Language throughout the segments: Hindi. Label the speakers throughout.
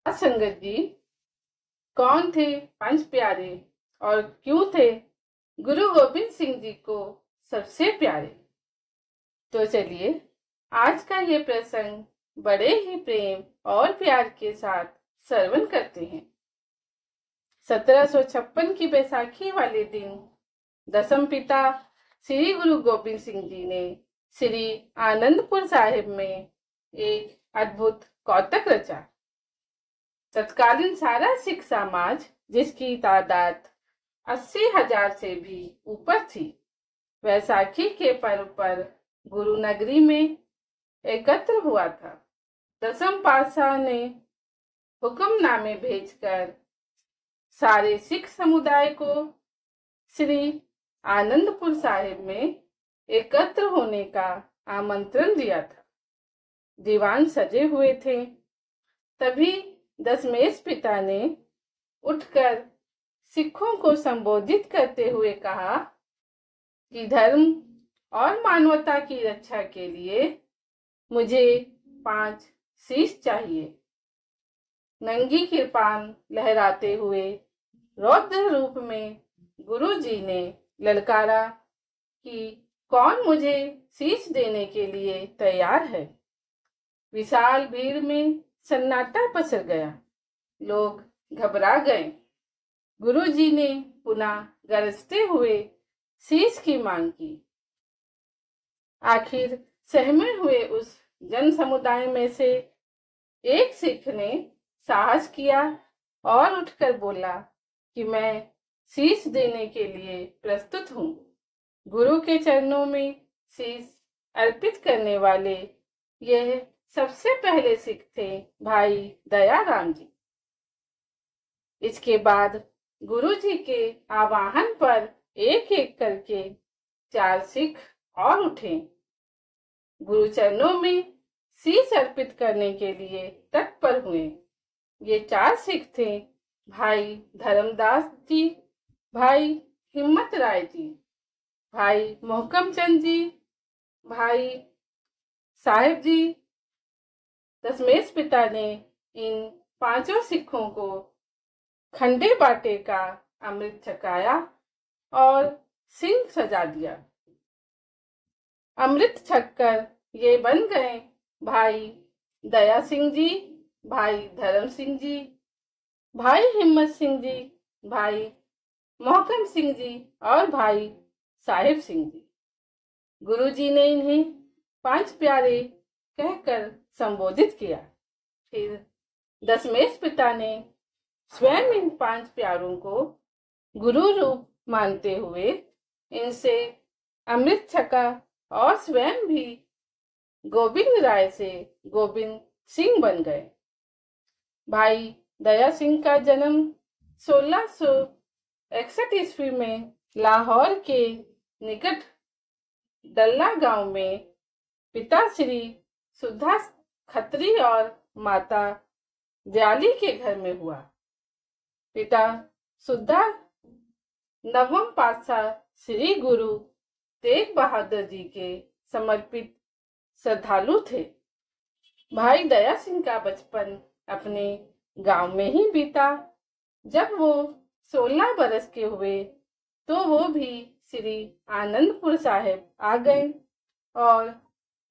Speaker 1: संगत जी, कौन थे पंच प्यारे और क्यों थे गुरु गोविंद सिंह जी को सबसे प्यारे? तो चलिए आज का ये प्रसंग बड़े ही प्रेम और प्यार के साथ श्रवण करते हैं। 1756 की बैसाखी वाले दिन दसम पिता श्री गुरु गोविंद सिंह जी ने श्री आनंदपुर साहिब में एक अद्भुत कौतक रचा। तत्कालीन सारा सिख समाज, जिसकी तादाद 80,000 से भी ऊपर थी, वैसाखी के पर्व पर गुरु नगरी में एकत्र हुआ था। दसम पातशाह ने हुक्मनामे भेजकर सारे सिख समुदाय को श्री आनंदपुर साहिब में एकत्र होने का आमंत्रण दिया था। दीवान सजे हुए थे। तभी दशमेश पिता ने उठकर सिखों को संबोधित करते हुए कहा कि धर्म और मानवता की रक्षा के लिए मुझे 5 शीश चाहिए। नंगी कृपान लहराते हुए रौद्र रूप में गुरु जी ने ललकारा कि कौन मुझे शीश देने के लिए तैयार है। विशाल भीड़ में सन्नाटा पसर गया। लोग घबरा गए। गुरुजी ने पुनः गरजते हुए शीश की मांग की। आखिर सहमे हुए उस जन समुदाय में से एक सिख ने साहस किया और उठकर बोला कि मैं शीश देने के लिए प्रस्तुत हूँ। गुरु के चरणों में शीश अर्पित करने वाले यह सबसे पहले सिख थे भाई दयाराम जी। इसके बाद गुरु जी के आवाहन पर एक एक करके 4 सिख और उठे। गुरु चरणों में शीश अर्पित करने के लिए तत्पर हुए। ये 4 सिख थे भाई धर्मदास जी, भाई हिम्मत राय जी, भाई मोहकम चंद जी, भाई साहिब जी। दशमेश पिता ने इन 5 सिखों को खंडे बाटे का अमृत छकाया और सिंह सजा दिया। अमृत छककर ये बन गए भाई दया सिंह जी, भाई धर्म सिंह जी, भाई हिम्मत सिंह जी, भाई मोहकम सिंह जी और भाई साहिब सिंह जी। गुरु जी ने इन्हें 5 प्यारे कहकर संबोधित किया। फिर दशमेश पिता ने स्वयं इन 5 प्यारों को गुरु रूप मानते हुए इनसे अमृत छका और स्वयं भी गोविंद राय से गोविंद सिंह बन गए। भाई दया सिंह का जन्म 1661 ईस्वी में लाहौर के निकट डल्ला गांव में पिता श्री सुधा खत्री और माता दयाली के घर में हुआ। पिता सुधा नवम पातशाह श्री गुरु तेग बहादुर जी के समर्पित श्रद्धालु थे। भाई दया सिंह का बचपन अपने गांव में ही बीता। जब वो 16 बरस के हुए तो वो भी श्री आनंदपुर साहिब आ गए और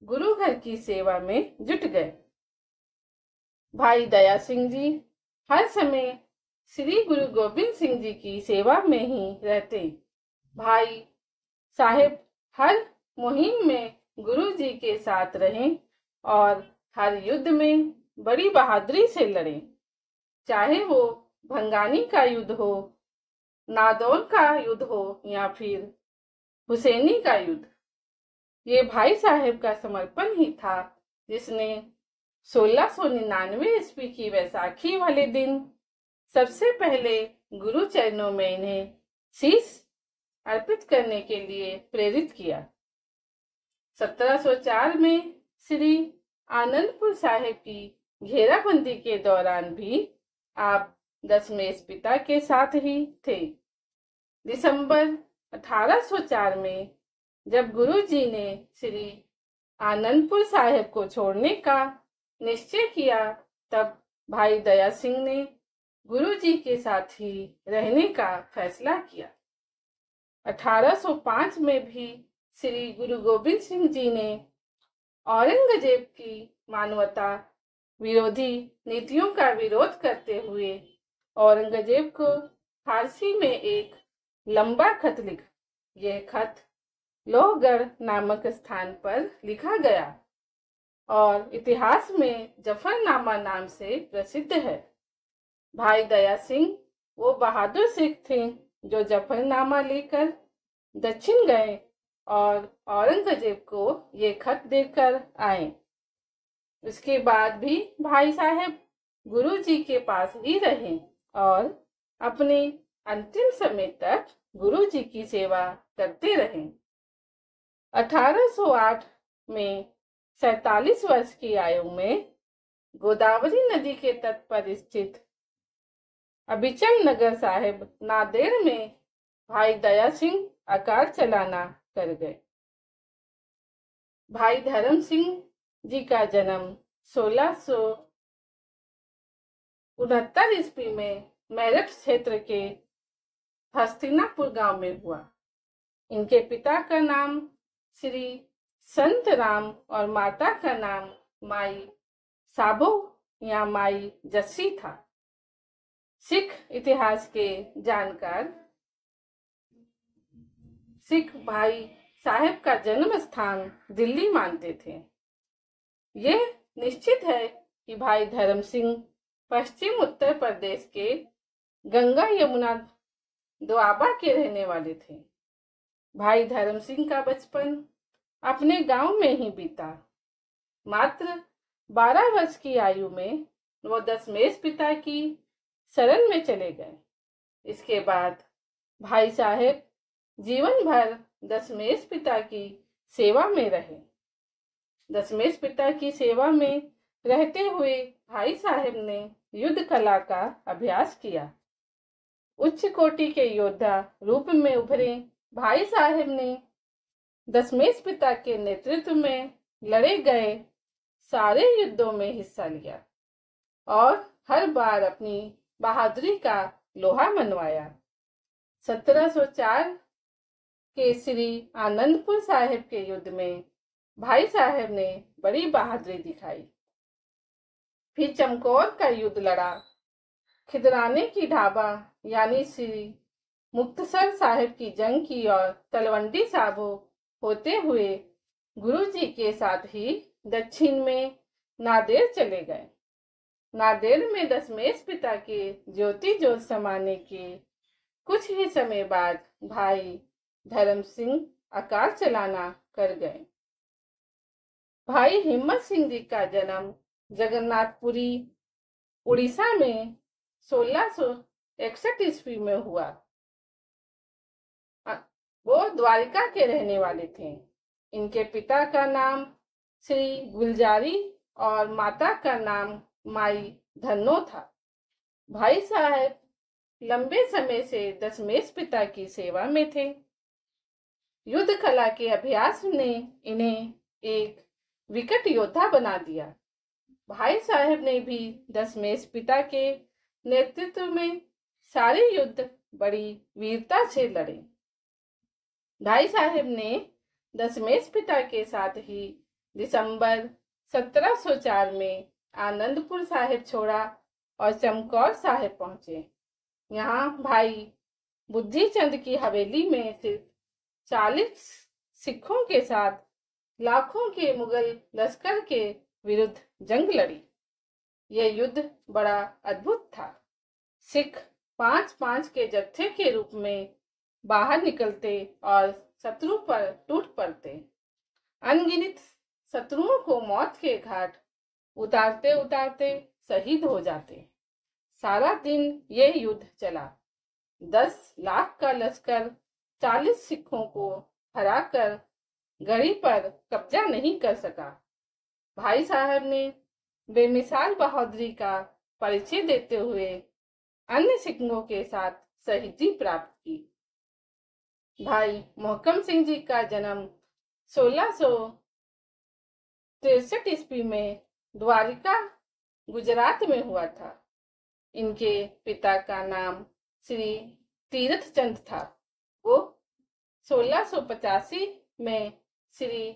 Speaker 1: गुरु घर की सेवा में जुट गए। भाई दया सिंह जी हर समय श्री गुरु गोविंद सिंह जी की सेवा में ही रहते। भाई साहिब हर मुहिम में गुरु जी के साथ रहे और हर युद्ध में बड़ी बहादुरी से लड़े। चाहे वो भंगानी का युद्ध हो, नादौन का युद्ध हो या फिर हुसैनी का युद्ध। ये भाई साहब का समर्पण ही था जिसने 1699 ईस्वी की वैसाखी वाले दिन सबसे पहले गुरु चरणों में इन्हें शीश अर्पित करने के लिए प्रेरित किया। 1704 में श्री आनंदपुर साहिब की घेराबंदी के दौरान भी आप दशमेश पिता के साथ ही थे। दिसंबर 1804 में जब गुरु जी ने श्री आनंदपुर साहिब को छोड़ने का निश्चय किया, तब भाई दया सिंह ने गुरु जी के साथ ही रहने का फैसला किया। 1805 में भी श्री गुरु गोबिंद सिंह जी ने औरंगजेब की मानवता विरोधी नीतियों का विरोध करते हुए औरंगजेब को फारसी में एक लंबा खत लिखा। यह खत लोहगढ़ नामक स्थान पर लिखा गया और इतिहास में जफरनामा नाम से प्रसिद्ध है। भाई दया सिंह वो बहादुर सिख थे जो जफरनामा लेकर दक्षिण गए और औरंगजेब को ये खत देकर आए। उसके बाद भी भाई साहब गुरु जी के पास ही रहे और अपने अंतिम समय तक गुरु जी की सेवा करते रहे। 1808 में 47 वर्ष की आयु में गोदावरी नदी के तट पर स्थित अबिचल नगर साहिब नांदेड़ में भाई दया सिंह अकाल चलाना कर गए। भाई धर्म सिंह जी का जन्म 1669 ईस्वी में मेरठ क्षेत्र के हस्तिनापुर गांव में हुआ। इनके पिता का नाम श्री संत राम और माता का नाम माई साबो या माई जस्सी था। सिख इतिहास के जानकार सिख भाई साहब का जन्म स्थान दिल्ली मानते थे। यह निश्चित है कि भाई धर्म सिंह पश्चिम उत्तर प्रदेश के गंगा यमुना दोआबा के रहने वाले थे। भाई धर्म सिंह का बचपन अपने गांव में ही बीता। मात्र 12 वर्ष की आयु में वो दशमेश पिता की शरण में चले गए। इसके बाद भाई साहब जीवन भर दशमेश पिता की सेवा में रहे। दशमेश पिता की सेवा में रहते हुए भाई साहब ने युद्ध कला का अभ्यास किया। उच्च कोटि के योद्धा रूप में उभरे भाई साहब ने दशमेश पिता के नेतृत्व में लड़े गए सारे युद्धों में हिस्सा लिया और हर बार अपनी बहादुरी का लोहा मनवाया। 1704 के श्री आनंदपुर साहिब के युद्ध में भाई साहब ने बड़ी बहादुरी दिखाई। फिर चमकौर का युद्ध लड़ा। खिदराने की ढाबा यानी श्री मुक्तसर साहिब की जंग की और तलवंडी साबो होते हुए गुरु जी के साथ ही दक्षिण में नांदेड़ चले गए। नांदेड़ में दशमेश पिता के ज्योति जोत समाने के कुछ ही समय बाद भाई धर्म सिंह अकाल चलाना कर गए। भाई हिम्मत सिंह जी का जन्म जगन्नाथपुरी उड़ीसा में 1661 ईस्वी में हुआ। वो द्वारिका के रहने वाले थे। इनके पिता का नाम श्री गुलजारी और माता का नाम माई धन्नो था। भाई साहब लंबे समय से दशमेश पिता की सेवा में थे। युद्ध कला के अभ्यास ने इन्हें एक विकट योद्धा बना दिया। भाई साहब ने भी दशमेश पिता के नेतृत्व में सारे युद्ध बड़ी वीरता से लड़े। भाई साहब ने दशमेश पिता के साथ ही दिसंबर 1704 में आनंदपुर साहिब छोड़ा और चमकौर साहिब पहुंचे। यहाँ भाई बुद्धिचंद की हवेली में सिर्फ 40 सिखों के साथ लाखों के मुगल लश्कर के विरुद्ध जंग लड़ी। यह युद्ध बड़ा अद्भुत था। सिख 5-5 के जत्थे के रूप में बाहर निकलते और शत्रु पर टूट पड़ते। अनगिनत शत्रुओं को मौत के घाट उतारते उतारते शहीद हो जाते। सारा दिन यह युद्ध चला। 10 लाख का लश्कर 40 सिखों को हराकर गढ़ी पर कब्जा नहीं कर सका। भाई साहब ने बेमिसाल बहादुरी का परिचय देते हुए अन्य सिखों के साथ शहीदी प्राप्त की। भाई मोहकम सिंह जी का जन्म 1663 ईस्वी में द्वारिका गुजरात में हुआ था। इनके पिता का नाम श्री तीरथ चंद था। वो 1685 में श्री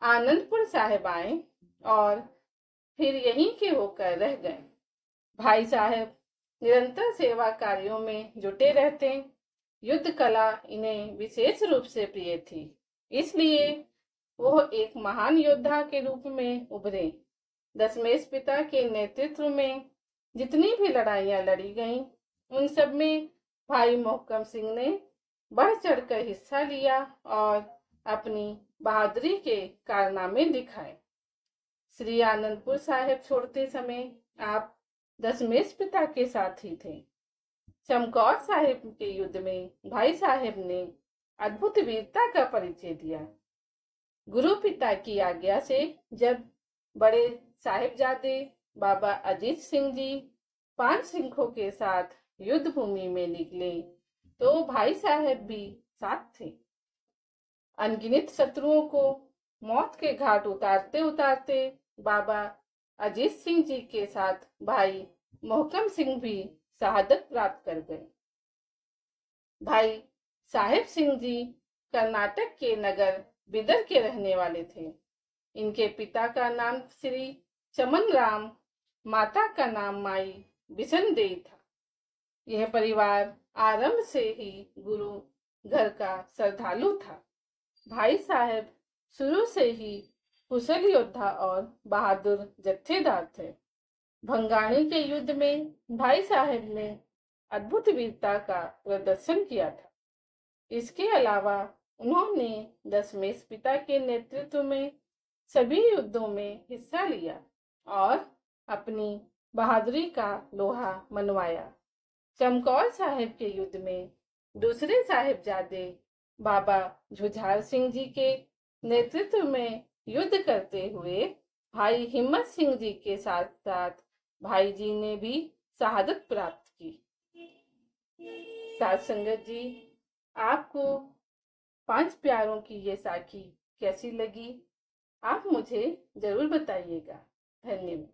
Speaker 1: आनंदपुर साहिब आए और फिर यहीं के होकर रह गए। भाई साहब निरंतर सेवा कार्यों में जुटे रहते। युद्ध कला इन्हें विशेष रूप से प्रिय थी, इसलिए वो एक महान योद्धा के रूप में उभरे। दशमेश पिता के नेतृत्व में जितनी भी लड़ाइयां लड़ी गईं, उन सब में भाई मोहकम सिंह ने बढ़ चढ़कर हिस्सा लिया और अपनी बहादुरी के कारनामे दिखाए। श्री आनंदपुर साहिब छोड़ते समय आप दशमेश पिता के साथ ही थे। चमकौर साहिब के युद्ध में भाई साहब ने अद्भुत वीरता का परिचय दिया। गुरु पिता की आज्ञा से जब बड़े साहिबजादे बाबा अजीत सिंह जी 5 सिखों के साथ युद्ध भूमि में निकले, तो भाई साहब भी साथ थे। अनगिनत शत्रुओं को मौत के घाट उतारते उतारते बाबा अजीत सिंह जी के साथ भाई मोहकम सिंह भी शहादत प्राप्त कर गए। भाई साहेब सिंह जी कर्नाटक के नगर बिदर के रहने वाले थे। इनके पिता का नाम श्री चमन राम, माता का नाम माई बिशन देई था। यह परिवार आरंभ से ही गुरु घर का श्रद्धालु था। भाई साहब शुरू से ही कुशल योद्धा और बहादुर जत्थेदार थे। भंगाणी के युद्ध में भाई साहब ने अद्भुत वीरता का प्रदर्शन किया था। इसके अलावा उन्होंने दशमेश पिता के नेतृत्व में सभी युद्धों में हिस्सा लिया और अपनी बहादुरी का लोहा मनवाया। चमकौर साहिब के युद्ध में दूसरे साहिबजादे बाबा झुझार सिंह जी के नेतृत्व में युद्ध करते हुए भाई हिम्मत सिंह जी के साथ साथ भाई जी ने भी शहादत प्राप्त की। साथ संगत जी, आपको 5 प्यारों की ये साखी कैसी लगी, आप मुझे जरूर बताइएगा। धन्यवाद।